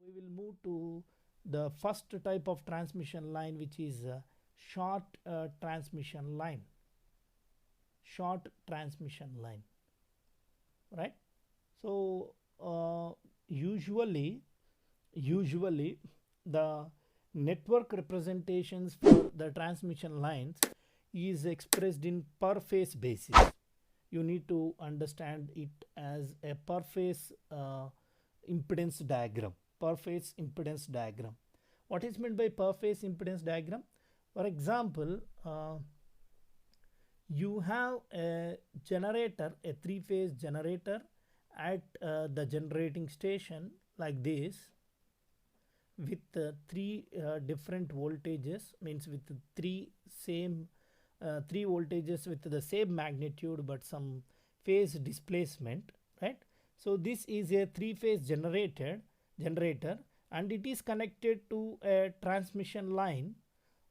we will move to the first type of transmission line, which is short transmission line. Short transmission line, right? So usually the network representations for the transmission lines is expressed in per phase basis. You need to understand it as a per phase impedance diagram. Per phase impedance diagram. What is meant by per phase impedance diagram? For example, you have a generator, a three-phase generator at the generating station like this, with three different voltages, means with three voltages with the same magnitude but some phase displacement, right? So this is a three-phase generator, and it is connected to a transmission line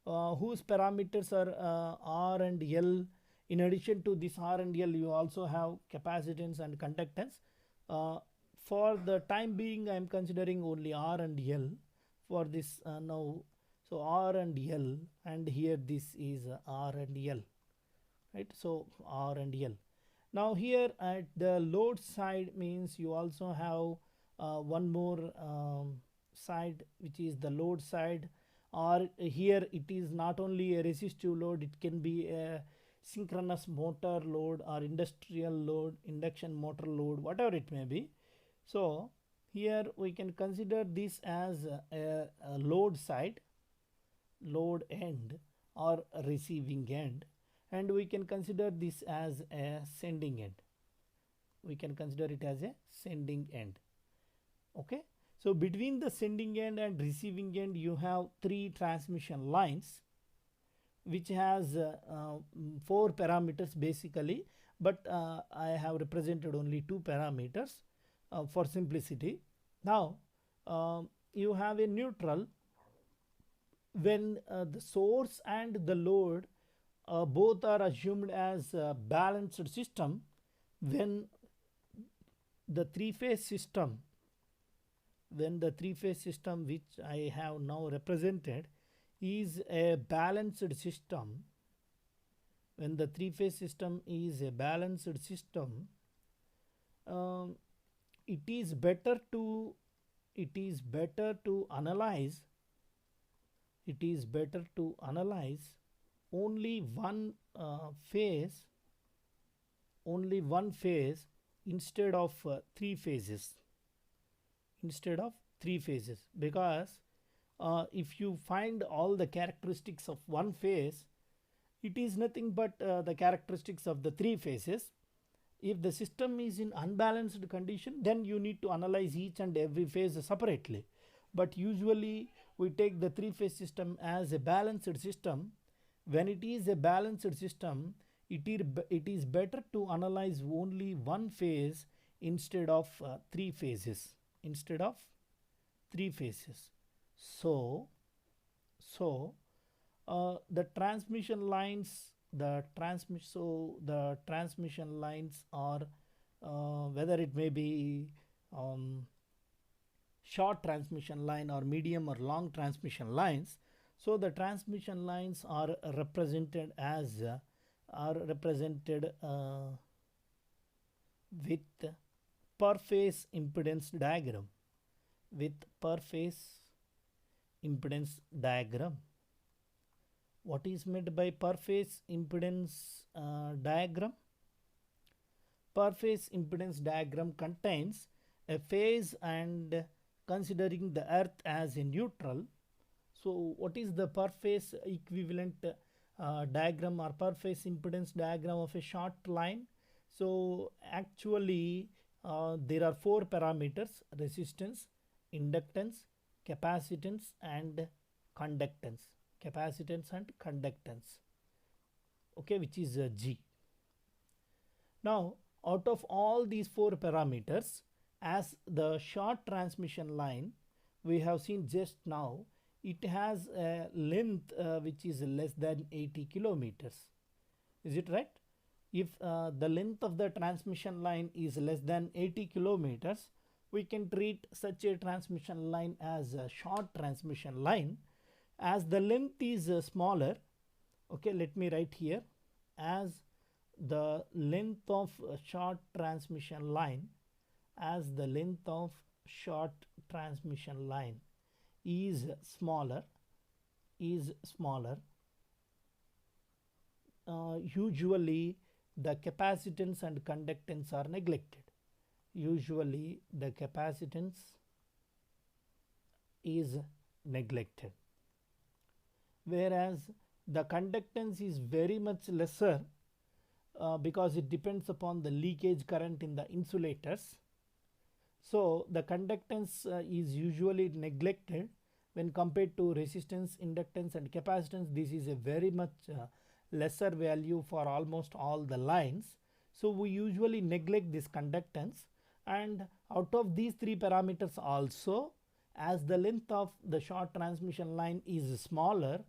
whose parameters are R and L. In addition to this R and L, you also have capacitance and conductance. For the time being, I am considering only R and L for this now. So R and L, and here this is R and L, right? So R and L. Now here at the load side means you also have one more side, which is the load side, or here it is not only a resistive load, it can be a synchronous motor load or industrial load, induction motor load, whatever it may be. So here we can consider this as a load side, load end or receiving end, and we can consider this as a sending end. We can consider it as a sending end. Okay, so between the sending end and receiving end, you have three transmission lines which has four parameters basically, but I have represented only two parameters for simplicity. Now you have a neutral when the source and the load both are assumed as a balanced system. When the three-phase system, which I have now represented, is a balanced system, when the three-phase system is a balanced system, it is better to analyze only one phase instead of three phases, because if you find all the characteristics of one phase, it is nothing but the characteristics of the three phases. If the system is in unbalanced condition, then you need to analyze each and every phase separately. But usually we take the three-phase system as a balanced system. When it is a balanced system, it is better to analyze only one phase instead of three phases. So the transmission lines are whether it may be short transmission line or medium or long transmission lines. So the transmission lines are represented as with per phase impedance diagram. What is meant by per phase impedance diagram? Per phase impedance diagram contains a phase and considering the earth as a neutral. So what is the per phase equivalent diagram or per phase impedance diagram of a short line? So actually there are four parameters: resistance, inductance, capacitance and conductance. Okay, which is G. Now out of all these four parameters, as the short transmission line we have seen just now, it has a length which is less than 80 kilometers. Is it right? If the length of the transmission line is less than 80 kilometers, we can treat such a transmission line as a short transmission line as the length is smaller. Okay, let me write here, as the length of a short transmission line, as the length of short transmission line is smaller, usually the capacitance and conductance are neglected. Usually the capacitance is neglected, whereas the conductance is very much lesser because it depends upon the leakage current in the insulators. So the conductance is usually neglected when compared to resistance, inductance and capacitance. This is a very much lesser value for almost all the lines. So we usually neglect this conductance, and out of these three parameters also, as the length of the short transmission line is smaller,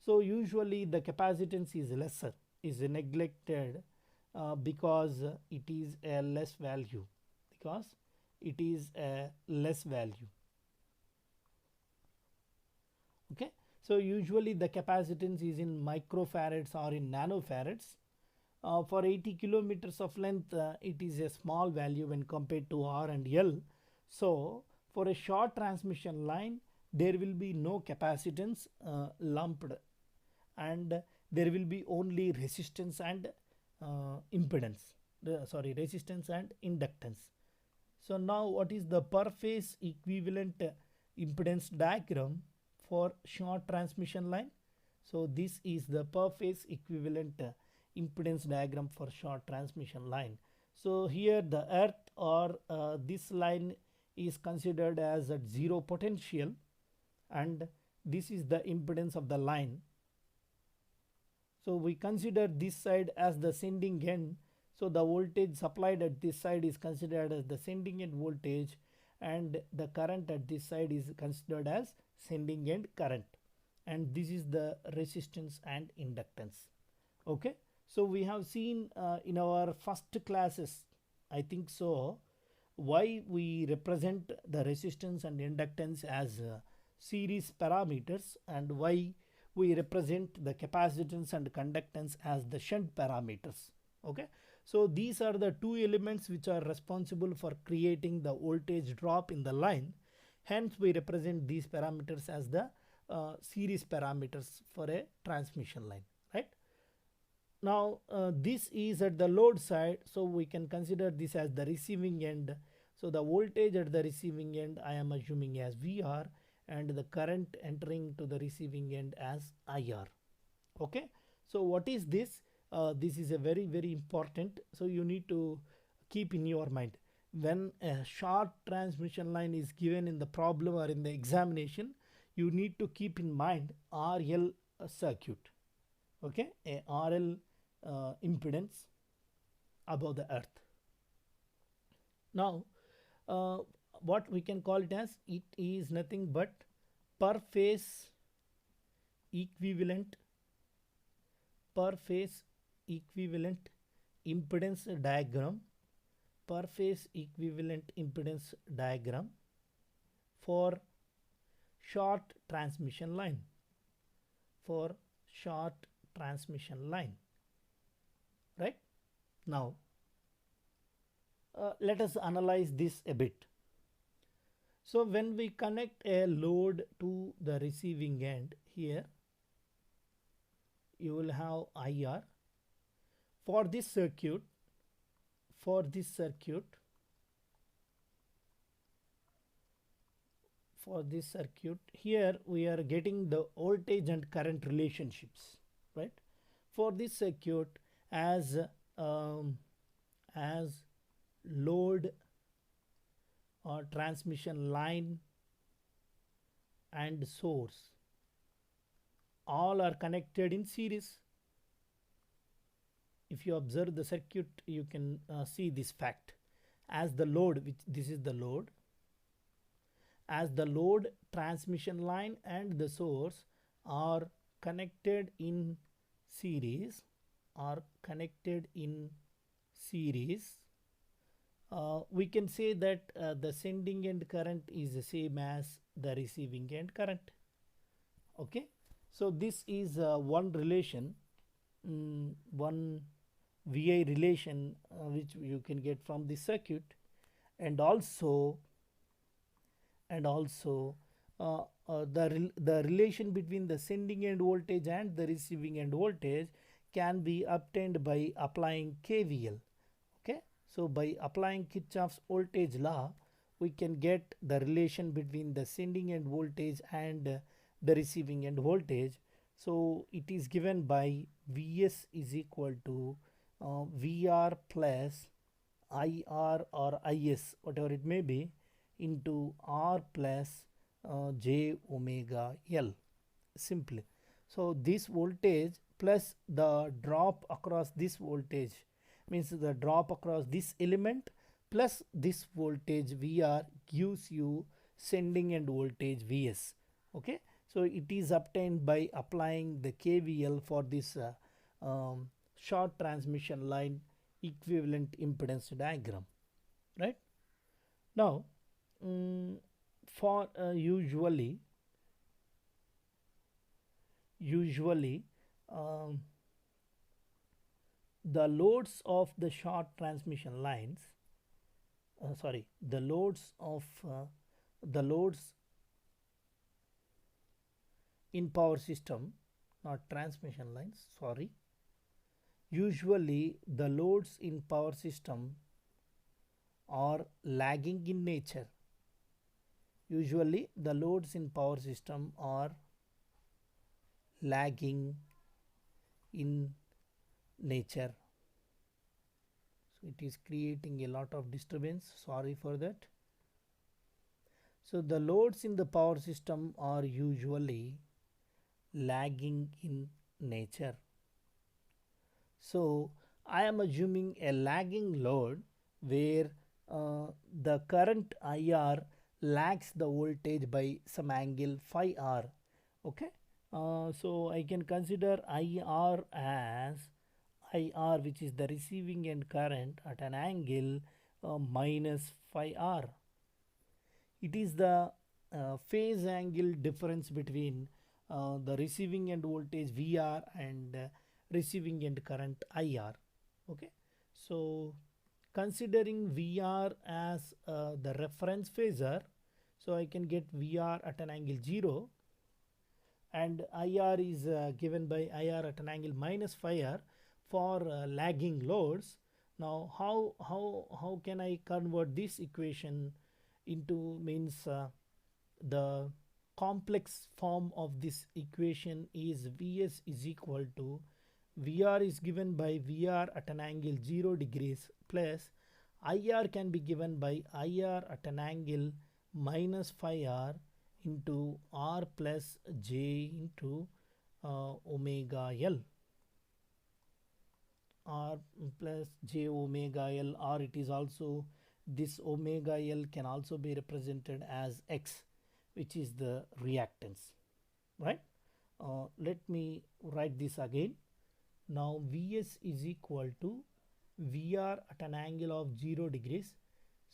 so usually the capacitance is lesser, is neglected because it is a less value, Okay, so usually the capacitance is in microfarads or in nanofarads. For 80 kilometers of length, it is a small value when compared to R and L. So for a short transmission line, there will be no capacitance lumped, and there will be only resistance and resistance and inductance. So now what is the per phase equivalent impedance diagram for short transmission line? So this is the per phase equivalent impedance diagram for short transmission line. So here the earth or this line is considered as at zero potential, and this is the impedance of the line. So we consider this side as the sending end. So the voltage supplied at this side is considered as the sending end voltage, and the current at this side is considered as sending end current, and this is the resistance and inductance. Okay, so we have seen in our first classes, I think so, why we represent the resistance and inductance as series parameters, and why we represent the capacitance and conductance as the shunt parameters. Okay, so these are the two elements which are responsible for creating the voltage drop in the line. Hence we represent these parameters as the series parameters for a transmission line, right? Now this is at the load side, so we can consider this as the receiving end. So the voltage at the receiving end I am assuming as VR, and the current entering to the receiving end as IR. Okay, so what is this? This is a very important, so you need to keep in your mind when a short transmission line is given in the problem or in the examination. You need to keep in mind RL circuit, okay, a RL impedance above the earth. Now what we can call it as, it is nothing but per phase equivalent impedance diagram, per phase equivalent impedance diagram for short transmission line, right? Now let us analyze this a bit. So when we connect a load to the receiving end, here you will have IR. For this circuit, here we are getting the voltage and current relationships, right? For this circuit, as load or transmission line and source all are connected in series. If you observe the circuit, you can see this fact. As the load, which this is the load, as the load, transmission line and the source are connected in series, we can say that the sending end current is the same as the receiving end current. Okay, so this is one relation, one VI relation which you can get from the circuit. And also the relation between the sending end voltage and the receiving end voltage can be obtained by applying KVL. Okay, so by applying Kirchhoff's voltage law, we can get the relation between the sending end voltage and the receiving end voltage. So it is given by Vs is equal to Vr plus IR or IS, whatever it may be, into R plus j omega L, simply. So this voltage plus the drop across this voltage, means the drop across this element plus this voltage VR gives you sending end voltage Vs. Okay, so it is obtained by applying the KVL for this short transmission line equivalent impedance diagram, right? Now for usually um, the loads of the short transmission lines, sorry, the loads in power system, not transmission lines, sorry, usually the loads in power system are lagging in nature. Usually the loads in power system are lagging in nature. So it is creating a lot of disturbance, sorry for that. So the loads in the power system are usually lagging in nature. So I am assuming a lagging load where the current IR lags the voltage by some angle phi r. Okay, so I can consider IR as IR, which is the receiving end current, at an angle minus phi r. It is the phase angle difference between the receiving end voltage VR and receiving end current IR. Okay, so considering VR as the reference phasor, so I can get VR at an angle 0 and IR is given by IR at an angle minus phi r for lagging loads. Now how can I convert this equation into, means the complex form of this equation is Vs is equal to VR is given by VR at an angle 0 degrees plus IR can be given by IR at an angle minus phi r into R plus J into omega L, R plus J omega L, or it is also, this omega L can also be represented as X, which is the reactance, right? Let me write this again. Now Vs is equal to VR at an angle of 0 degrees.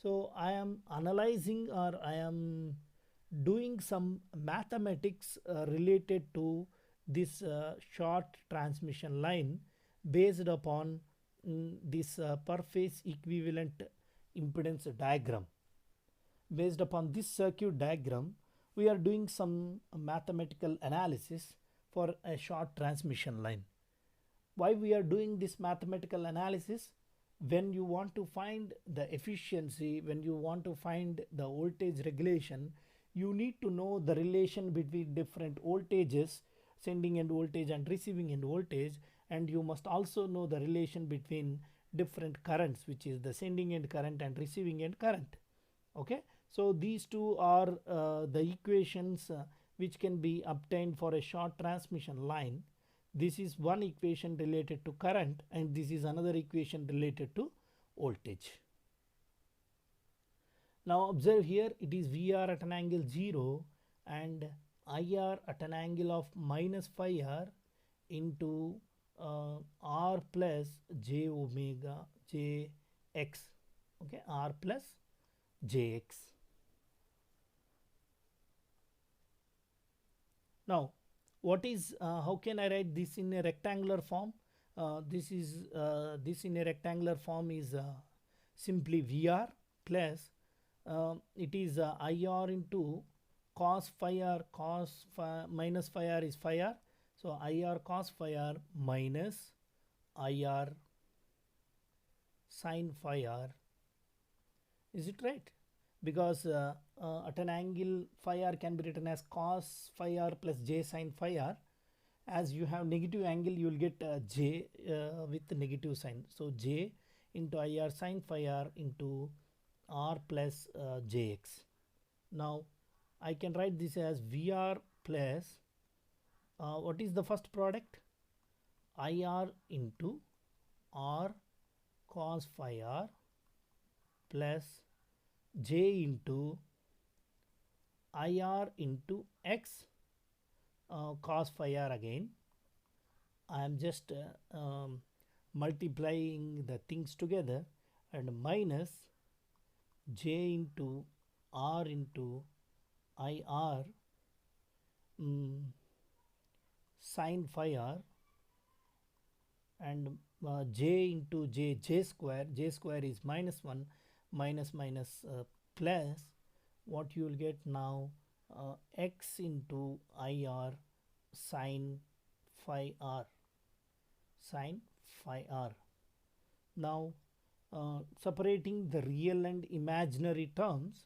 So I am analyzing, or I am doing some mathematics related to this short transmission line based upon this per phase equivalent impedance diagram. Based upon this circuit diagram, we are doing some mathematical analysis for a short transmission line. Why we are doing this mathematical analysis? When you want to find the efficiency, when you want to find the voltage regulation, you need to know the relation between different voltages, sending end voltage and receiving end voltage, and you must also know the relation between different currents, which is the sending end current and receiving end current. Okay, so these two are the equations which can be obtained for a short transmission line. This is one equation related to current and this is another equation related to voltage. Now observe here, it is VR at an angle 0 and IR at an angle of minus phi r into R plus J omega J X. okay, r plus jx. Now what is how can I write this in a rectangular form? This in a rectangular form is simply Vr plus it is IR into cos phi r, cos phi minus phi r is phi r, so IR cos phi r minus IR sin phi r. Is it right? Because at an angle phi r can be written as cos phi r plus j sin phi r. As you have negative angle, you will get j with negative sign. So j into IR sin phi r into r plus jx. Now I can write this as VR plus what is the first product? IR into r cos phi r plus j into IR into x cos phi r again. I am just multiplying the things together, and minus j into r into IR sin phi r, and j into j square is minus 1, minus minus plus what you will get now, x into IR sin phi r, sin phi r. Now separating the real and imaginary terms,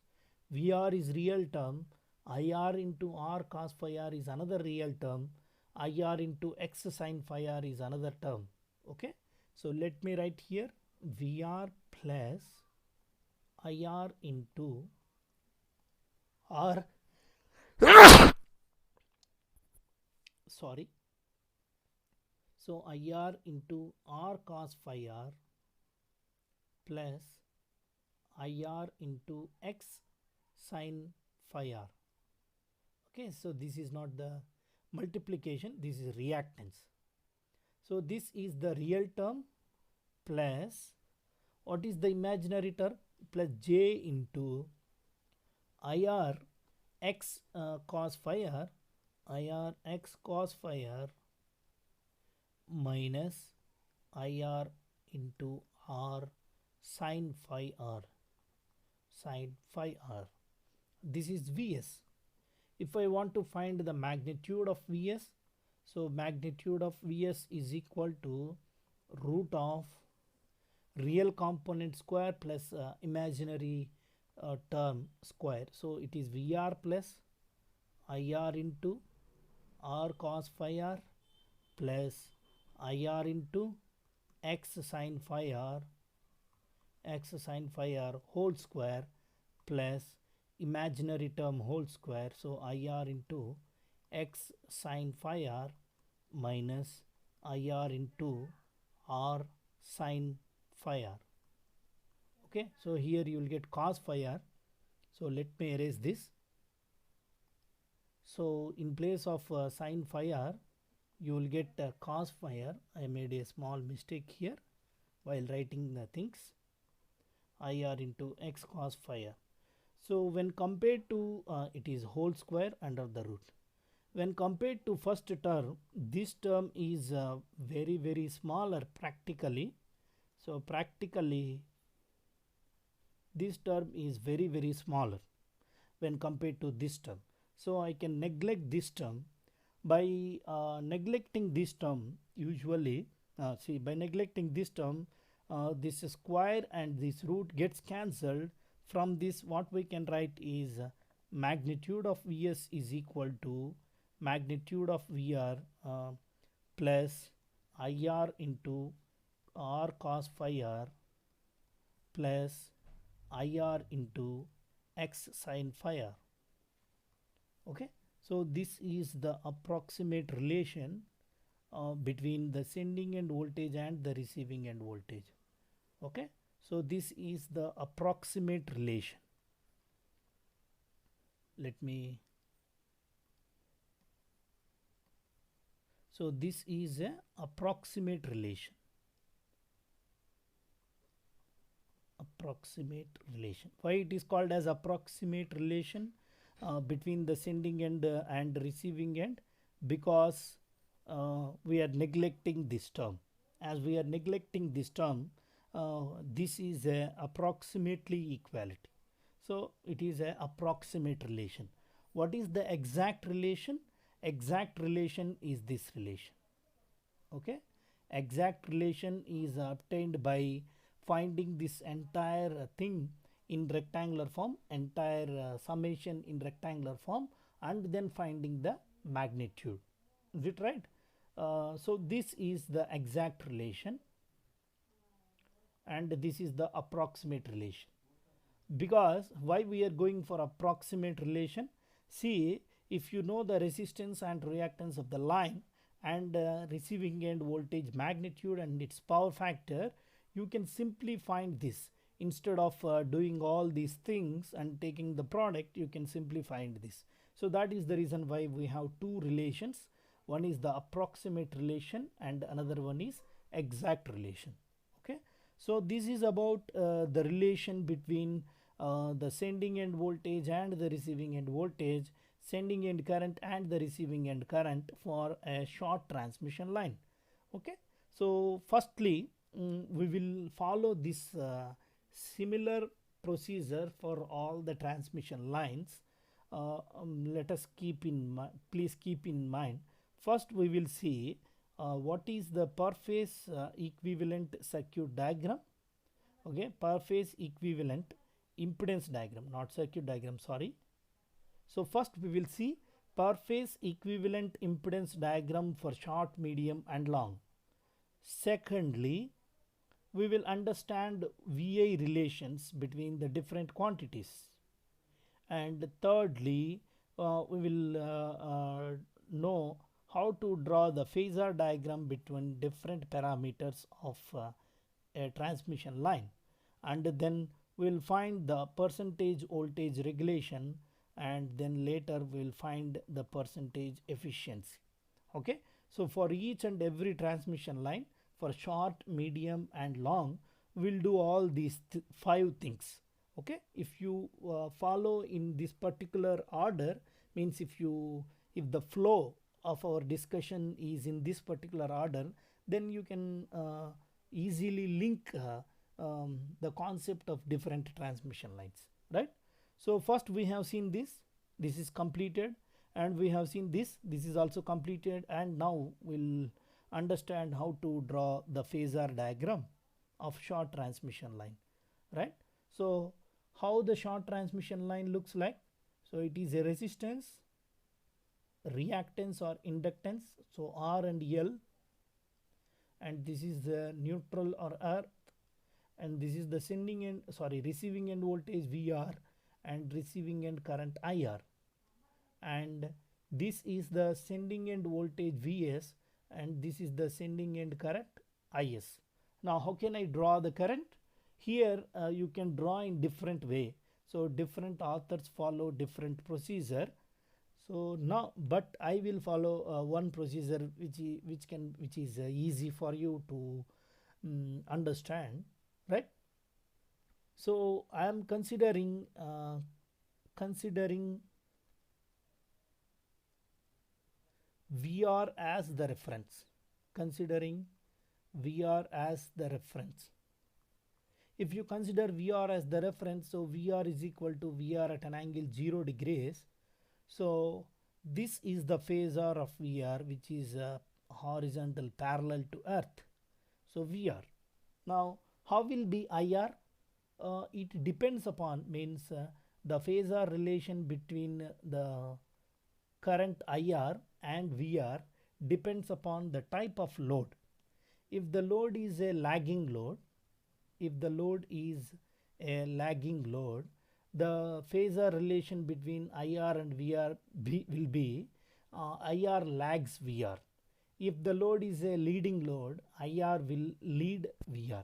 VR is real term, IR into r cos phi r is another real term, IR into x sin phi r is another term. Okay, so let me write here VR plus IR into r sorry, so IR into r cos phi r plus IR into x sin phi r. Okay, so this is not the multiplication, this is reactance. So this is the real term plus what is the imaginary term, plus j into IR x cos phi r, IR x cos phi r minus IR into r sin phi r, sin phi r. This is Vs. If I want to find the magnitude of Vs, so magnitude of Vs is equal to root of real component square plus imaginary term square. So it is VR plus IR into r cos phi r plus IR into x sin phi r, x sin phi r whole square plus imaginary term whole square, so IR into x sin phi r minus IR into r sin phi r. Okay, so here you will get cos phi r. So let me erase this. So in place of sin phi r, you will get cos phi r. I made a small mistake here while writing the things. IR into x cos phi r. So when compared to it is whole square under the root. When compared to first term, this term is very smaller practically. So practically this term is very smaller when compared to this term. So I can neglect this term. By neglecting this term, usually by neglecting this term, this square and this root gets cancelled. From this what we can write is magnitude of Vs is equal to magnitude of VR plus IR into r cos phi r plus IR into x sin phi r. Okay, so this is the approximate relation between the sending end voltage and the receiving end voltage. Okay, so this is the approximate relation. Let me, so this is a approximate relation. approximate relation. Why it is called as approximate relation between the sending end and receiving end? Because we are neglecting this term. As we are neglecting this term, this is a approximately equality. So it is a approximate relation. What is the exact relation? Exact relation is this relation. Okay, exact relation is obtained by finding this entire thing in rectangular form, entire summation in rectangular form, and then finding the magnitude. Is it right? So this is the exact relation and this is the approximate relation. Because why we are going for approximate relation? See, if you know the resistance and reactance of the line and receiving end voltage magnitude and its power factor, you can simply find this. Instead of doing all these things and taking the product, you can simply find this. So that is the reason why we have two relations. One is the approximate relation and another one is exact relation. Okay, so this is about the relation between the sending end voltage and the receiving end voltage, sending end current and the receiving end current for a short transmission line. Okay, so firstly we will follow this similar procedure for all the transmission lines. Let us keep in please keep in mind. First we will see what is the per phase equivalent circuit diagram. Okay, per phase equivalent impedance diagram, not circuit diagram, sorry. So first we will see per phase equivalent impedance diagram for short, medium and long. Secondly, we will understand VI relations between the different quantities. And thirdly, we will know how to draw the phasor diagram between different parameters of a transmission line. And then we will find the percentage voltage regulation, and then later we will find the percentage efficiency. Okay, so for each and every transmission line, for short, medium and long, we'll do all these five things. Okay, if you follow in this particular order, means if the flow of our discussion is in this particular order, then you can easily link the concept of different transmission lines, right? So first we have seen this is completed, and we have seen this is also completed, and now we'll understand how to draw the phasor diagram of short transmission line, right? So how the short transmission line looks like? So it is a resistance, reactance or inductance, so R and L, and this is the neutral or earth, and this is the receiving end voltage VR and receiving end current IR, and this is the sending end voltage Vs and this is the sending end current Is. Now how can I draw the current? Here you can draw in different way. So different authors follow different procedure. So now, but I will follow one procedure which is easy for you to understand, right? So I am considering VR as the reference. Considering VR as the reference. If you consider VR as the reference, so VR is equal to VR at an angle 0 degrees. So this is the phasor of VR, which is horizontal parallel to earth. So VR. Now how will be IR? It depends upon, means the phasor relation between the current IR and VR depends upon the type of load. If the load is a lagging load, the phasor relation between IR and VR will be IR lags VR. If the load is a leading load, IR will lead VR.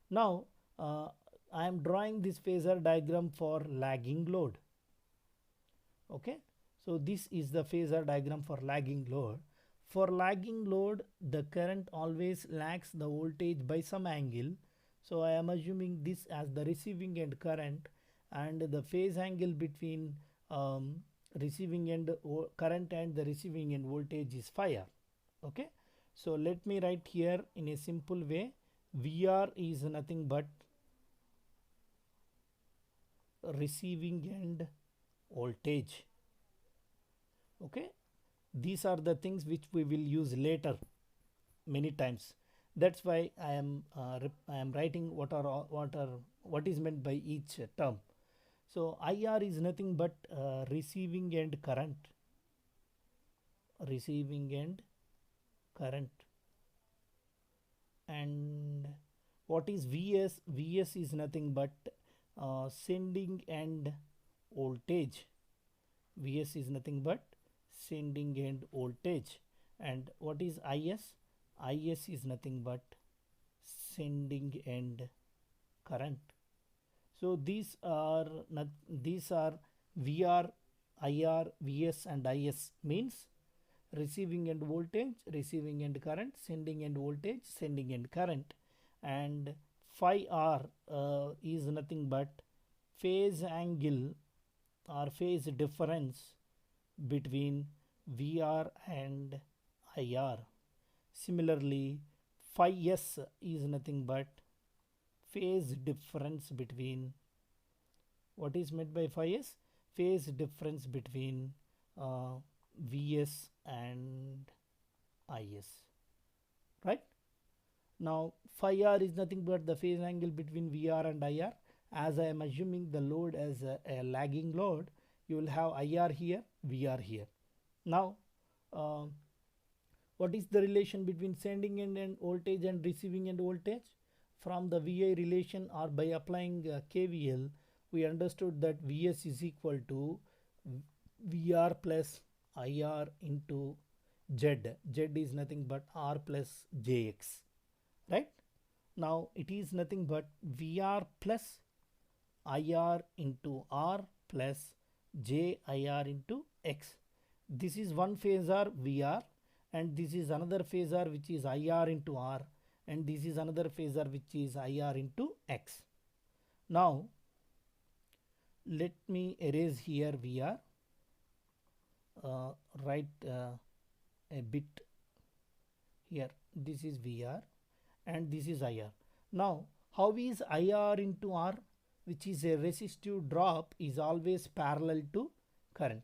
Now I am drawing this phasor diagram for lagging load. Okay, so this is the phasor diagram for lagging load. For lagging load, the current always lags the voltage by some angle. So I am assuming this as the receiving end current, and the phase angle between receiving end current and the receiving end voltage is phi r. Okay, so let me write here in a simple way. VR is nothing but receiving end voltage. Okay, these are the things which we will use later many times. That's why I am writing what is meant by each term. So IR is nothing but receiving end current, receiving end current. And what is VS? VS is nothing but sending end voltage. VS is nothing but sending end voltage. And what is IS? IS is nothing but sending end current. So these are VR, IR, VS and IS means receiving end voltage, receiving end current, sending end voltage, sending end current. And phi r is nothing but phase angle or phase difference between VR and IR. Similarly, phi s is nothing but phase difference between, what is meant by phi s? Phase difference between Vs and Is. Right? Now phi r is nothing but the phase angle between VR and IR. As I am assuming the load as a lagging load, you will have IR here, VR here. Now what is the relation between sending end voltage and receiving end voltage? From the VI relation, or by applying KVL, we understood that Vs is equal to VR plus IR into Z. Z is nothing but R plus JX. Right? Now it is nothing but VR plus IR into R plus JIR into X. This is one phasor VR, and this is another phasor which is IR into R, and this is another phasor which is IR into X. Now let me erase here VR, write a bit here. This is VR and this is IR. Now how is IR into R, which is a resistive drop, is always parallel to current?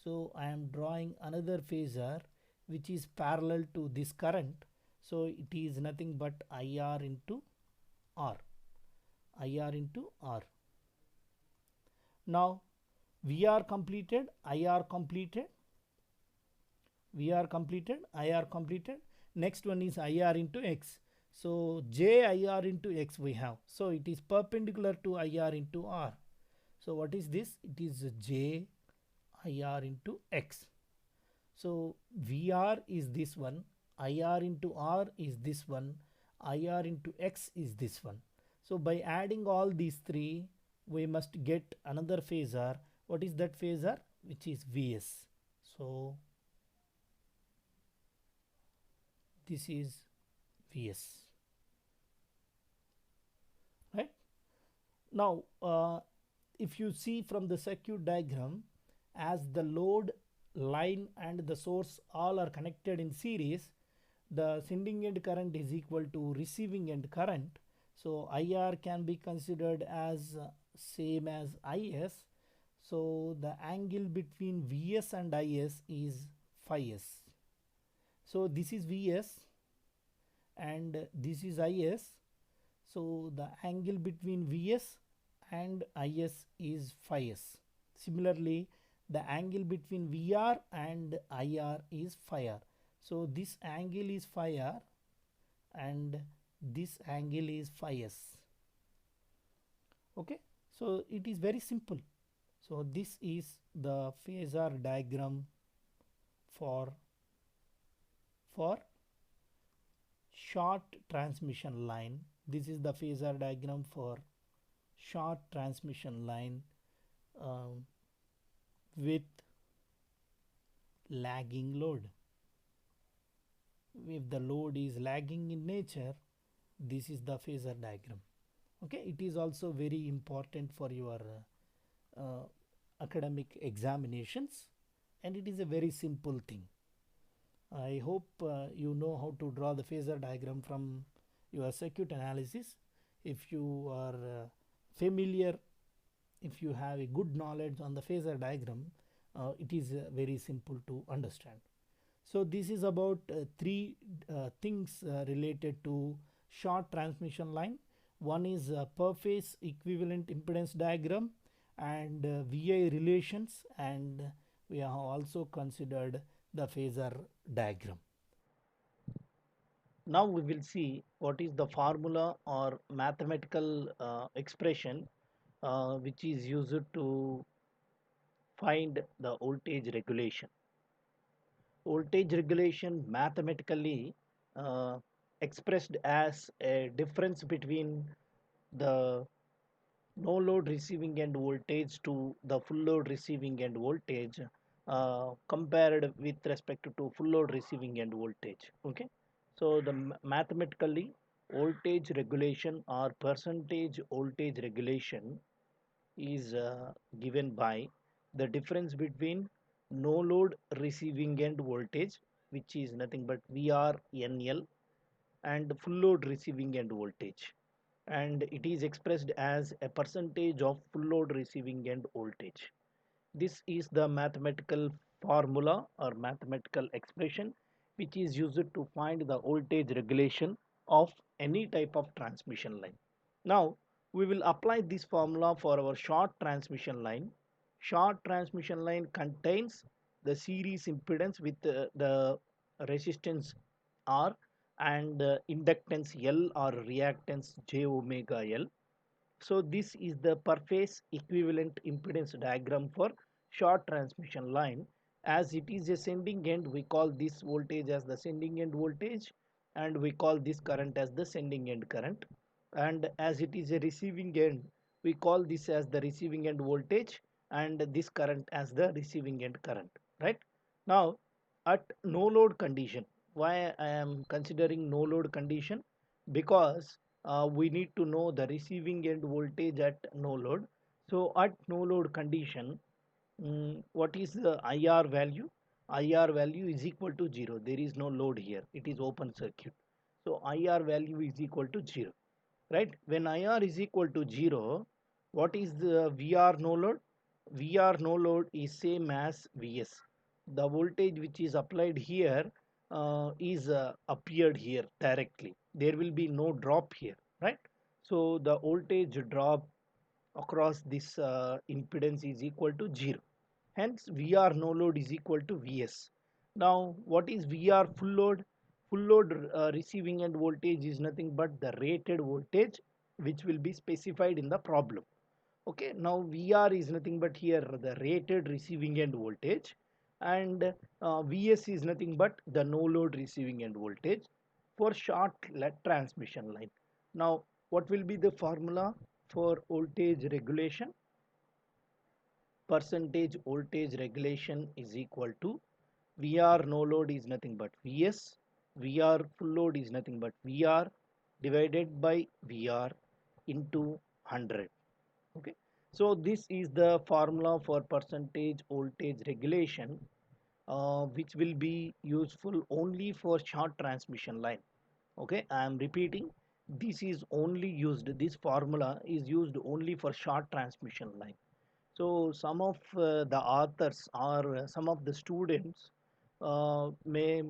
So I am drawing another phasor which is parallel to this current. So it is nothing but IR into R. IR into R. Now VR completed, IR completed, VR completed, IR completed. Next one is IR into X. So JIR into X we have. So it is perpendicular to IR into R. So what is this? It is JIR into X. So VR is this one, IR into R is this one, IR into X is this one. So by adding all these three, we must get another phasor. What is that phasor? Which is Vs. So this is Vs. Right? Now if you see from the circuit diagram, as the load, line and the source all are connected in series, the sending end current is equal to receiving end current. So IR can be considered as same as IS. So the angle between Vs and Is is phi s. So this is Vs and this is Is. So the angle between Vs and Is is phi s. Similarly, the angle between VR and IR is phi r. So this angle is phi r and this angle is phi s. Okay, so it is very simple. So this is the phasor diagram for short transmission line. This is the phasor diagram for short transmission line with lagging load. If the load is lagging in nature, this is the phasor diagram. Okay, it is also very important for your academic examinations, and it is a very simple thing. I hope you know how to draw the phasor diagram from your circuit analysis. If you are familiar, if you have a good knowledge on the phasor diagram, it is very simple to understand. So this is about three things related to short transmission line. One is per phase equivalent impedance diagram and VI relations, and we have also considered the phasor diagram. Now we will see what is the formula or mathematical expression which is used to find the voltage regulation. Voltage regulation mathematically uh, expressed as a difference between the no load receiving end voltage to the full load receiving end voltage compared with respect to full load receiving end voltage. Okay, so the mathematically voltage regulation or percentage voltage regulation is given by the difference between no load receiving end voltage, which is nothing but VRNL, and full load receiving end voltage, and it is expressed as a percentage of full load receiving end voltage. This is the mathematical formula or mathematical expression which is used to find the voltage regulation of any type of transmission line. Now we will apply this formula for our short transmission line. Short transmission line contains the series impedance with the resistance R and inductance L or reactance J omega L. So this is the per phase equivalent impedance diagram for short transmission line. As it is a sending end, we call this voltage as the sending end voltage, and we call this current as the sending end current. And as it is a receiving end, we call this as the receiving end voltage and this current as the receiving end current, right? Now at no load condition, why I am considering no load condition? Because we need to know the receiving end voltage at no load. So at no load condition, what is the IR value? IR value is equal to 0. There is no load here. It is open circuit. So IR value is equal to 0. Right? When IR is equal to 0, what is the VR no load? VR no load is same as VS. The voltage which is applied here is appeared here directly. There will be no drop here, right? So the voltage drop across this impedance is equal to 0. Hence VR no load is equal to VS. Now what is VR full load? Full load receiving end voltage is nothing but the rated voltage which will be specified in the problem. Okay, now VR is nothing but here the rated receiving end voltage, and VS is nothing but the no load receiving end voltage for short transmission line. Now what will be the formula for voltage regulation? Percentage voltage regulation is equal to VR no load is nothing but VS, VR full load is nothing but VR divided by VR into 100. Okay, so this is the formula for percentage voltage regulation, which will be useful only for short transmission line. Okay, I am repeating, this formula is used only for short transmission line. So some of the authors or some of the students may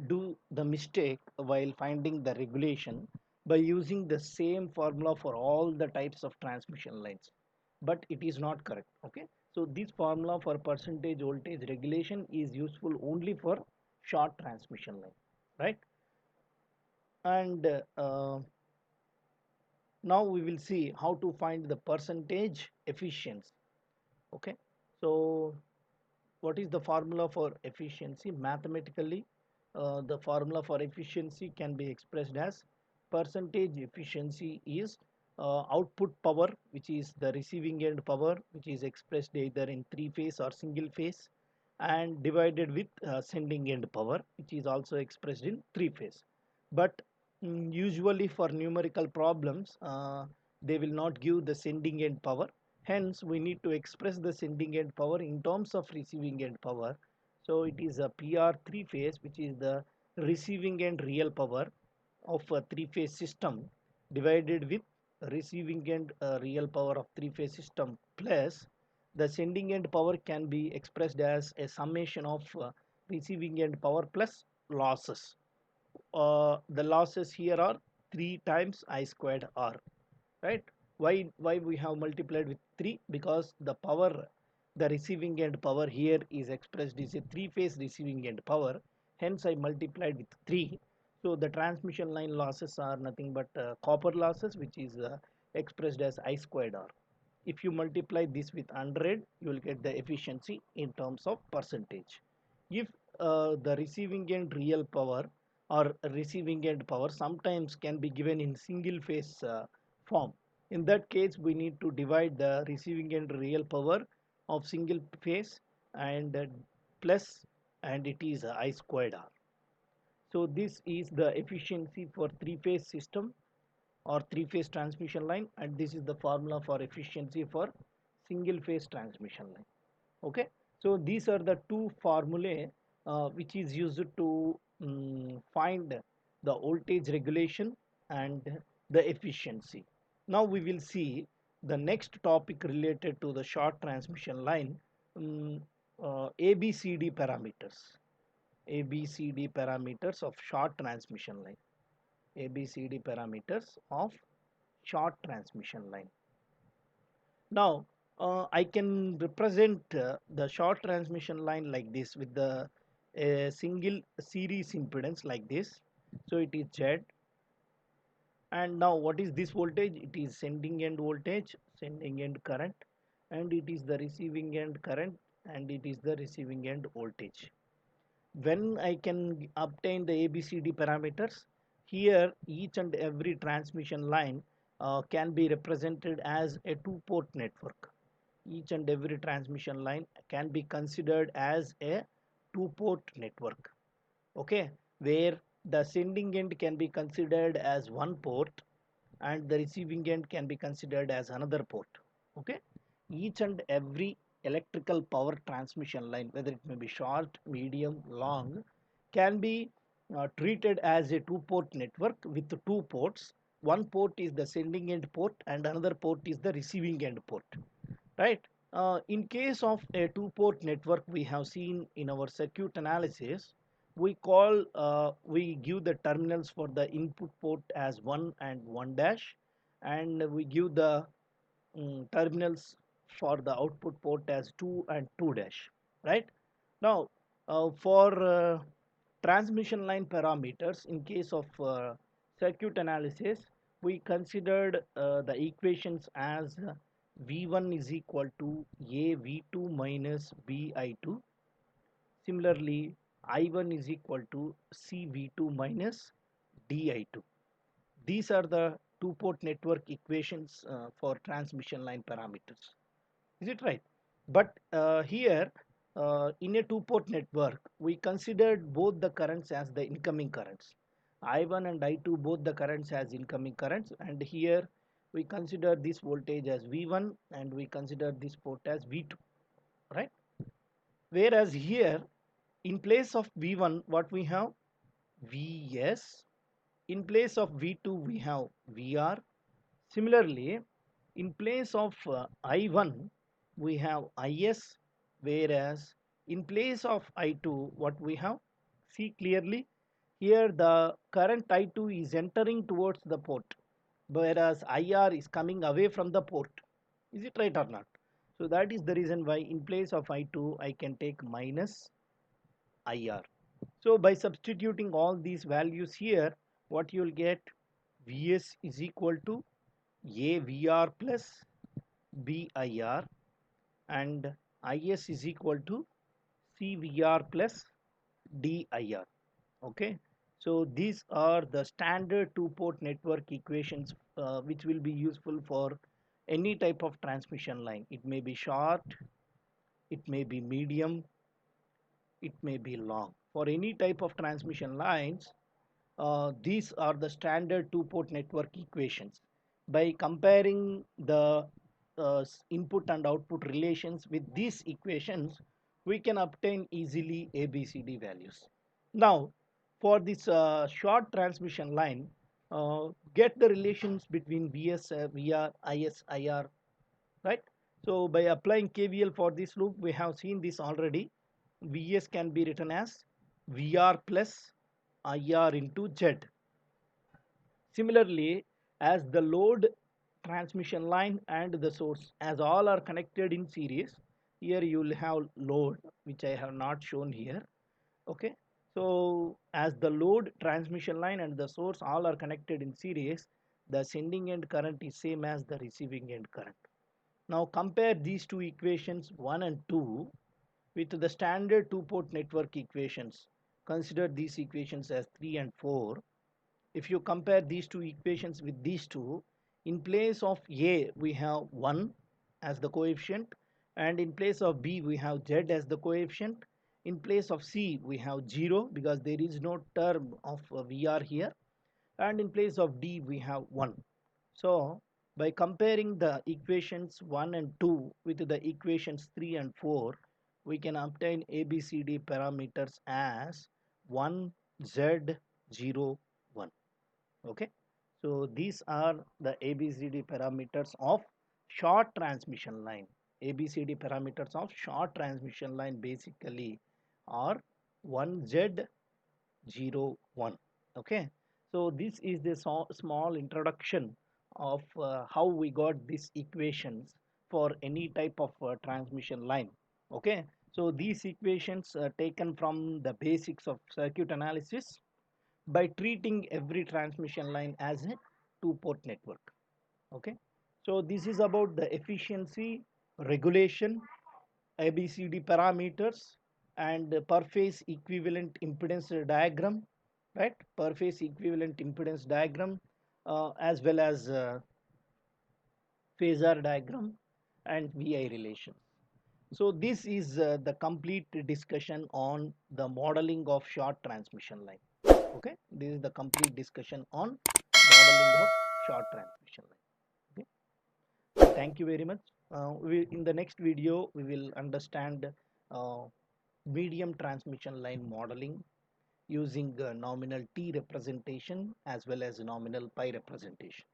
do the mistake while finding the regulation by using the same formula for all the types of transmission lines, but it is not correct. Okay, so this formula for percentage voltage regulation is useful only for short transmission line, right? And now we will see how to find the percentage efficiency. Okay, so what is the formula for efficiency? Mathematically, the formula for efficiency can be expressed as percentage efficiency is output power, which is the receiving end power, which is expressed either in three phase or single phase, and divided with sending end power, which is also expressed in three phase. But Usually for numerical problems, they will not give the sending end power. Hence, we need to express the sending end power in terms of receiving end power. So it is a PR three phase, which is the receiving end real power of a three phase system divided with receiving end real power of three phase system plus the sending end power can be expressed as a summation of receiving end power plus losses. The losses here are 3 times I squared R, right? Why we have multiplied with 3? Because the receiving end power here is expressed as a three phase receiving end power, hence I multiplied with 3. So the transmission line losses are nothing but copper losses, which is expressed as I squared R. If you multiply this with 100, you will get the efficiency in terms of percentage. If the receiving end real power or receiving end power sometimes can be given in single phase form, in that case we need to divide the receiving end real power of single phase and plus, and it is I squared R. So this is the efficiency for three phase system or three phase transmission line, and this is the formula for efficiency for single phase transmission line. Okay, so these are the two formulae which is used to find the voltage regulation and the efficiency. Now we will see the next topic related to the short transmission line, um, ABCD parameters. ABCD parameters of short transmission line. ABCD parameters of short transmission line. Now, I can represent the short transmission line like this with the single series impedance like this. So it is Z. And now what is this voltage? It is sending end voltage, sending end current, and it is the receiving end current, and it is the receiving end voltage. When I can obtain the ABCD parameters, here each and every transmission line can be represented as a two-port network. Each and every transmission line can be considered as a two-port network. Okay, where the sending end can be considered as one port and the receiving end can be considered as another port. Okay, each and every electrical power transmission line, whether it may be short, medium, long, can be treated as a two-port network with two ports. One port is the sending end port and another port is the receiving end port, right? In case of a two-port network, we have seen in our circuit analysis, we give the terminals for the input port as 1 and 1 dash, and we give the terminals for the output port as 2 and 2 dash, right? Now, for transmission line parameters, in case of circuit analysis, we considered the equations as V1 is equal to A V2 minus B I2. Similarly, I1 is equal to C V2 minus D I2. These are the two-port network equations for transmission line parameters. Is it right? But here, in a two-port network, we considered both the currents as the incoming currents. I1 and I2, both the currents as incoming currents, and here we consider this voltage as V1 and we consider this port as V2, right? Whereas here, in place of V1, what we have? Vs. In place of V2, we have Vr. Similarly, in place of I1, we have Is, whereas in place of I2, what we have? See clearly, here the current I2 is entering towards the port, whereas IR is coming away from the port. Is it right or not? So that is the reason why in place of I2, I can take minus IR. So by substituting all these values here, what you will get? Vs is equal to AVR plus BIR, and Is is equal to CVR plus DIR. Okay, so these are the standard two-port network equations which will be useful for any type of transmission line. It may be short, it may be medium, it may be long. For any type of transmission lines, these are the standard two-port network equations. By comparing the input and output relations with these equations, we can obtain easily ABCD values. Now, for this short transmission line, get the relations between VS, VR, IS, IR, right? So by applying KVL for this loop, we have seen this already. Vs can be written as Vr plus IR into Z. Similarly, as the load, transmission line and the source, as all are connected in series, here you will have load, which I have not shown here. Okay, so as the load, transmission line and the source all are connected in series, the sending end current is same as the receiving end current. Now compare these two equations 1 and 2 with the standard two-port network equations. Consider these equations as 3 and 4. If you compare these two equations with these two, in place of A we have 1 as the coefficient, and in place of B we have Z as the coefficient. In place of C we have 0 because there is no term of VR here, and in place of D we have 1. So by comparing the equations 1 and 2 with the equations 3 and 4, we can obtain ABCD parameters as 1, Z, 0, 1. Okay, so these are the ABCD parameters of short transmission line. ABCD parameters of short transmission line basically are 1Z, 0, 1. Okay, so this is the small introduction of how we got these equations for any type of transmission line. Okay, so these equations are taken from the basics of circuit analysis by treating every transmission line as a two-port network. Okay, so this is about the efficiency, regulation, ABCD parameters, and per phase equivalent impedance diagram, right? Per phase equivalent impedance diagram, as well as phasor diagram and VI relation. So this is the complete discussion on the modeling of short transmission line. Okay, this is the complete discussion on modeling of short transmission line. Okay, so thank you very much. In the next video we will understand uh, medium transmission line modeling using nominal T representation as well as nominal pi representation.